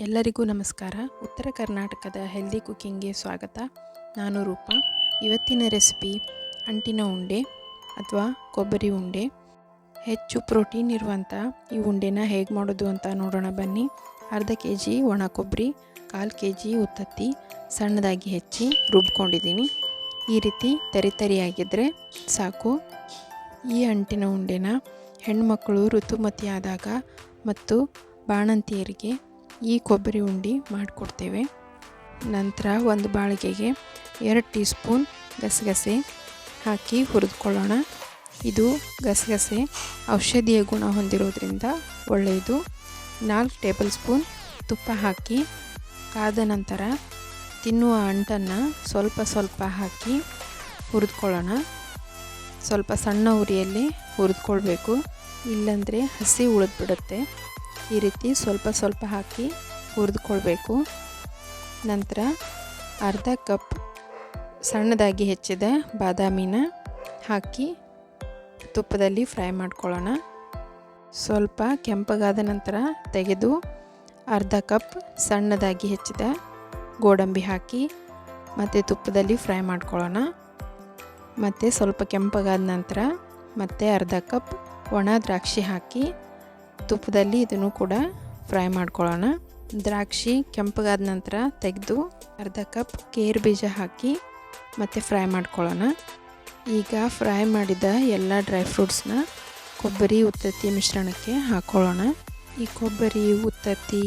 ಎಲ್ಲರಿಗೂ ನಮಸ್ಕಾರ. ಉತ್ತರ ಕರ್ನಾಟಕದ ಹೆಲ್ದಿ ಕುಕ್ಕಿಂಗ್ಗೆ ಸ್ವಾಗತ. ನಾನು ರೂಪಾ. ಇವತ್ತಿನ ರೆಸಿಪಿ ಅಂಟಿನ ಉಂಡೆ ಅಥವಾ ಕೊಬ್ಬರಿ ಉಂಡೆ. ಹೆಚ್ಚು ಪ್ರೋಟೀನ್ ಇರುವಂಥ ಈ ಉಂಡೆನ ಹೇಗೆ ಮಾಡೋದು ಅಂತ ನೋಡೋಣ ಬನ್ನಿ. ಅರ್ಧ kg ಒಣ ಕೊಬ್ಬರಿ, 1/4 kg ಉತ್ತತ್ತಿ ಸಣ್ಣದಾಗಿ ಹೆಚ್ಚಿ ರುಬ್ಕೊಂಡಿದ್ದೀನಿ. ಈ ರೀತಿ ತರಿಯಾಗಿದ್ದರೆ ಸಾಕು. ಈ ಅಂಟಿನ ಉಂಡೆನ ಹೆಣ್ಮಕ್ಕಳು ಋತುಮತಿ ಆದಾಗ ಮತ್ತು ಬಾಣಂತಿಯರಿಗೆ ಈ ಕೊಬ್ಬರಿ ಉಂಡೆ ಮಾಡಿಕೊಡ್ತೇವೆ. ನಂತರ ಒಂದು ಬಾಳಿಗೆಗೆ 2 ಟೀ ಸ್ಪೂನ್ ಗಸಗಸೆ ಹಾಕಿ ಹುರಿದುಕೊಳ್ಳೋಣ. ಇದು ಗಸಗಸೆ ಔಷಧೀಯ ಗುಣ ಹೊಂದಿರೋದ್ರಿಂದ ಒಳ್ಳೆಯದು. 4 ಟೇಬಲ್ ಸ್ಪೂನ್ ತುಪ್ಪ ಹಾಕಿ ಕಾದ ನಂತರ ತಿನ್ನುವ ಅಂಟನ್ನು ಸ್ವಲ್ಪ ಹಾಕಿ ಹುರಿದುಕೊಳ್ಳೋಣ. ಸ್ವಲ್ಪ ಸಣ್ಣ ಉರಿಯಲ್ಲಿ ಹುರಿದುಕೊಳ್ಬೇಕು, ಇಲ್ಲಾಂದರೆ ಹಸಿ ಉಳಿದ್ಬಿಡುತ್ತೆ. ಈ ರೀತಿ ಸ್ವಲ್ಪ ಹಾಕಿ ಹುರಿದುಕೊಳ್ಬೇಕು. ನಂತರ ಅರ್ಧ ಕಪ್ ಸಣ್ಣದಾಗಿ ಹೆಚ್ಚಿದ ಬಾದಾಮಿನ ಹಾಕಿ ತುಪ್ಪದಲ್ಲಿ ಫ್ರೈ ಮಾಡ್ಕೊಳ್ಳೋಣ. ಸ್ವಲ್ಪ ಕೆಂಪಗಾದ ನಂತರ ತೆಗೆದು ಅರ್ಧ ಕಪ್ ಸಣ್ಣದಾಗಿ ಹೆಚ್ಚಿದ ಗೋಡಂಬಿ ಹಾಕಿ ಮತ್ತು ತುಪ್ಪದಲ್ಲಿ ಫ್ರೈ ಮಾಡ್ಕೊಳ್ಳೋಣ. ಮತ್ತು ಸ್ವಲ್ಪ ಕೆಂಪಗಾದ ನಂತರ ಮತ್ತೆ ಅರ್ಧ ಕಪ್ ಒಣ ದ್ರಾಕ್ಷಿ ಹಾಕಿ ತುಪ್ಪದಲ್ಲಿ ಇದನ್ನು ಕೂಡ ಫ್ರೈ ಮಾಡ್ಕೊಳ್ಳೋಣ. ದ್ರಾಕ್ಷಿ ಕೆಂಪಗಾದ ನಂತರ ತೆಗೆದು ಅರ್ಧ ಕಪ್ ಗೇರು ಬೀಜ ಹಾಕಿ ಮತ್ತು ಫ್ರೈ ಮಾಡ್ಕೊಳ್ಳೋಣ. ಈಗ ಫ್ರೈ ಮಾಡಿದ ಎಲ್ಲ ಡ್ರೈ ಫ್ರೂಟ್ಸ್ನ ಕೊಬ್ಬರಿ ಉತ್ತತ್ತಿ ಮಿಶ್ರಣಕ್ಕೆ ಹಾಕ್ಕೊಳ್ಳೋಣ. ಈ ಕೊಬ್ಬರಿ ಉತ್ತತ್ತಿ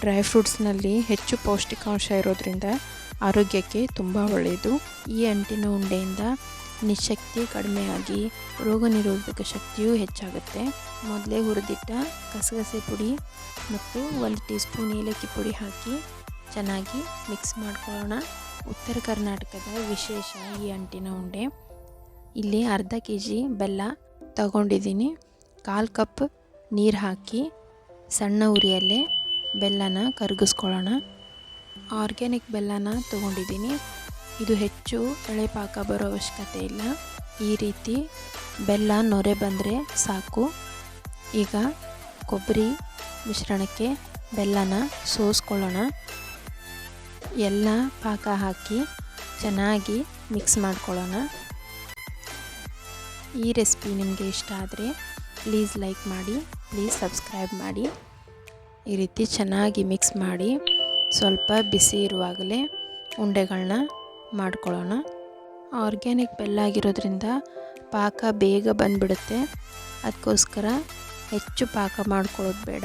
ಡ್ರೈ ಫ್ರೂಟ್ಸ್ನಲ್ಲಿ ಹೆಚ್ಚು ಪೌಷ್ಟಿಕಾಂಶ ಇರೋದ್ರಿಂದ ಆರೋಗ್ಯಕ್ಕೆ ತುಂಬ ಒಳ್ಳೆಯದು. ಈ ಅಂಟಿನ ಉಂಡೆಯಿಂದ ನಿಶಕ್ತಿ ಕಡಿಮೆಯಾಗಿ ರೋಗ ನಿರೋಧಕ ಶಕ್ತಿಯೂ ಹೆಚ್ಚಾಗುತ್ತೆ. ಮೊದಲೇ ಹುರಿದಿಟ್ಟ ಗಸಗಸೆ ಪುಡಿ ಮತ್ತು 1 ಟೀ ಸ್ಪೂನ್ ಏಲಕ್ಕಿ ಪುಡಿ ಹಾಕಿ ಚೆನ್ನಾಗಿ ಮಿಕ್ಸ್ ಮಾಡ್ಕೊಳ್ಳೋಣ. ಉತ್ತರ ಕರ್ನಾಟಕದ ವಿಶೇಷ ಈ ಅಂಟಿನ ಉಂಡೆ. ಇಲ್ಲಿ ಅರ್ಧ kg ಬೆಲ್ಲ ತಗೊಂಡಿದ್ದೀನಿ. 1/4 ಕಪ್ ನೀರು ಹಾಕಿ ಸಣ್ಣ ಉರಿಯಲ್ಲೇ ಬೆಲ್ಲನ ಕರಗಿಸ್ಕೊಳ್ಳೋಣ. ಆರ್ಗ್ಯಾನಿಕ್ ಬೆಲ್ಲನ ತಗೊಂಡಿದ್ದೀನಿ. ಇದು ಹೆಚ್ಚು ಎಳೆ ಪಾಕ ಬರೋ ಅವಶ್ಯಕತೆ ಇಲ್ಲ. ಈ ರೀತಿ ಬೆಲ್ಲ ನೊರೆ ಬಂದರೆ ಸಾಕು. ಈಗ ಕೊಬ್ಬರಿ ಮಿಶ್ರಣಕ್ಕೆ ಬೆಲ್ಲನ ಸೋಸ್ಕೊಳ್ಳೋಣ. ಎಲ್ಲ ಪಾಕ ಹಾಕಿ ಚೆನ್ನಾಗಿ ಮಿಕ್ಸ್ ಮಾಡ್ಕೊಳ್ಳೋಣ. ಈ ರೆಸಿಪಿ ನಿಮಗೆ ಇಷ್ಟ ಆದರೆ ಪ್ಲೀಸ್ ಲೈಕ್ ಮಾಡಿ, ಪ್ಲೀಸ್ ಸಬ್ಸ್ಕ್ರೈಬ್ ಮಾಡಿ. ಈ ರೀತಿ ಚೆನ್ನಾಗಿ ಮಿಕ್ಸ್ ಮಾಡಿ ಸ್ವಲ್ಪ ಬಿಸಿ ಇರುವಾಗಲೇ ಉಂಡೆಗಳನ್ನ ಮಾಡ್ಕೊಳ್ಳೋಣ. ಆರ್ಗ್ಯಾನಿಕ್ ಬೆಲ್ಲ ಆಗಿರೋದ್ರಿಂದ ಪಾಕ ಬೇಗ ಬಂದುಬಿಡುತ್ತೆ. ಅದಕ್ಕೋಸ್ಕರ ಹೆಚ್ಚು ಪಾಕ ಮಾಡ್ಕೊಳ್ಳೋದು ಬೇಡ.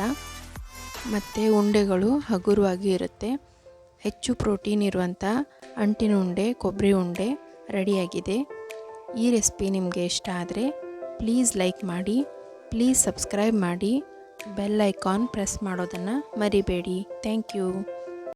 ಮತ್ತು ಉಂಡೆಗಳು ಹಗುರವಾಗಿ ಇರುತ್ತೆ. ಹೆಚ್ಚು ಪ್ರೋಟೀನ್ ಇರುವಂಥ ಅಂಟಿನ ಉಂಡೆ, ಕೊಬ್ಬರಿ ಉಂಡೆ ರೆಡಿಯಾಗಿದೆ. ಈ ರೆಸಿಪಿ ನಿಮಗೆ ಇಷ್ಟ ಆದರೆ ಪ್ಲೀಸ್ ಲೈಕ್ ಮಾಡಿ, ಪ್ಲೀಸ್ ಸಬ್ಸ್ಕ್ರೈಬ್ ಮಾಡಿ, ಬೆಲ್ ಐಕಾನ್ ಪ್ರೆಸ್ ಮಾಡೋದನ್ನು ಮರಿಬೇಡಿ. Thank you.